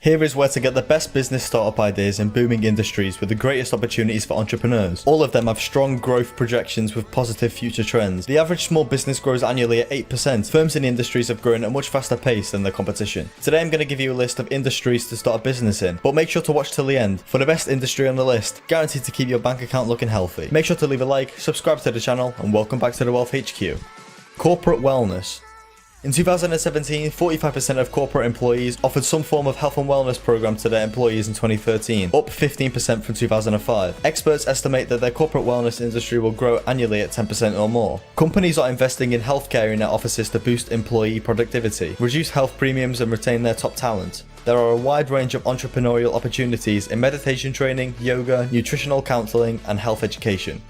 Here is where to get the best business startup ideas in booming industries with the greatest opportunities for entrepreneurs. All of them have strong growth projections with positive future trends. The average small business grows annually at 8%. Firms in the industries have grown at a much faster pace than their competition. Today I'm going to give you a list of industries to start a business in, but make sure to watch till the end for the best industry on the list, guaranteed to keep your bank account looking healthy. Make sure to leave a like, subscribe to the channel, and welcome back to the Wealth HQ. Corporate wellness. In 2017, 45% of corporate employees offered some form of health and wellness program to their employees in 2013, up 15% from 2005. Experts estimate that their corporate wellness industry will grow annually at 10% or more. Companies are investing in healthcare in their offices to boost employee productivity, reduce health premiums, and retain their top talent. There are a wide range of entrepreneurial opportunities in meditation training, yoga, nutritional counseling, and health education.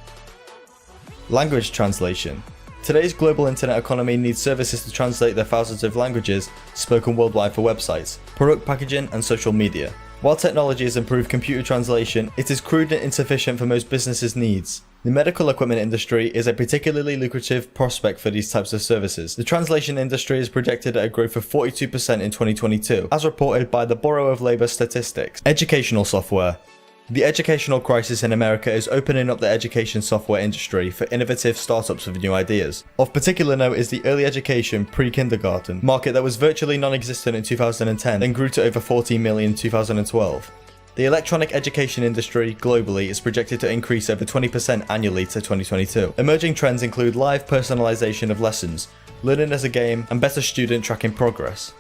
Language translation. Today's global internet economy needs services to translate their thousands of languages spoken worldwide for websites, product packaging, and social media. While technology has improved computer translation, it is crude and insufficient for most businesses' needs. The medical equipment industry is a particularly lucrative prospect for these types of services. The translation industry is projected at a growth of 42% in 2022, as reported by the Bureau of Labor Statistics. Educational software. The educational crisis in America is opening up the education software industry for innovative startups with new ideas. Of particular note is the early education pre-kindergarten market that was virtually non-existent in 2010 and grew to over 14 million in 2012. The electronic education industry globally is projected to increase over 20% annually to 2022. Emerging trends include live personalization of lessons, learning as a game, and better student tracking progress.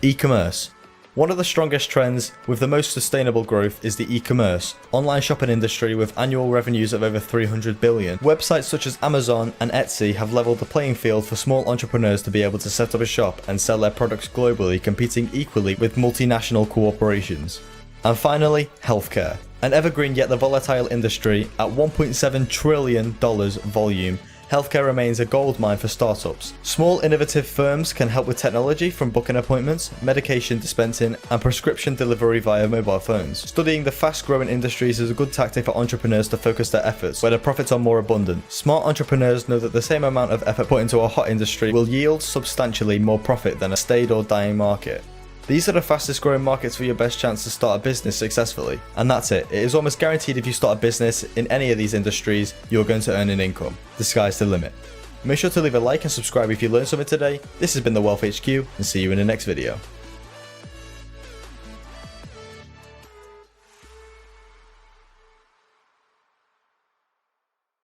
E-commerce. One of the strongest trends with the most sustainable growth is the e-commerce, online shopping industry with annual revenues of over 300 billion. Websites such as Amazon and Etsy have leveled the playing field for small entrepreneurs to be able to set up a shop and sell their products globally, competing equally with multinational corporations. And finally, healthcare. An evergreen yet the volatile industry at $1.7 trillion volume. Healthcare remains a goldmine for startups. Small innovative firms can help with technology from booking appointments, medication dispensing, and prescription delivery via mobile phones. Studying the fast-growing industries is a good tactic for entrepreneurs to focus their efforts where the profits are more abundant. Smart entrepreneurs know that the same amount of effort put into a hot industry will yield substantially more profit than a staid or dying market. These are the fastest growing markets for your best chance to start a business successfully. And that's it. It is almost guaranteed if you start a business in any of these industries, you're going to earn an income. The sky's the limit. Make sure to leave a like and subscribe if you learned something today. This has been the Wealth HQ, and see you in the next video.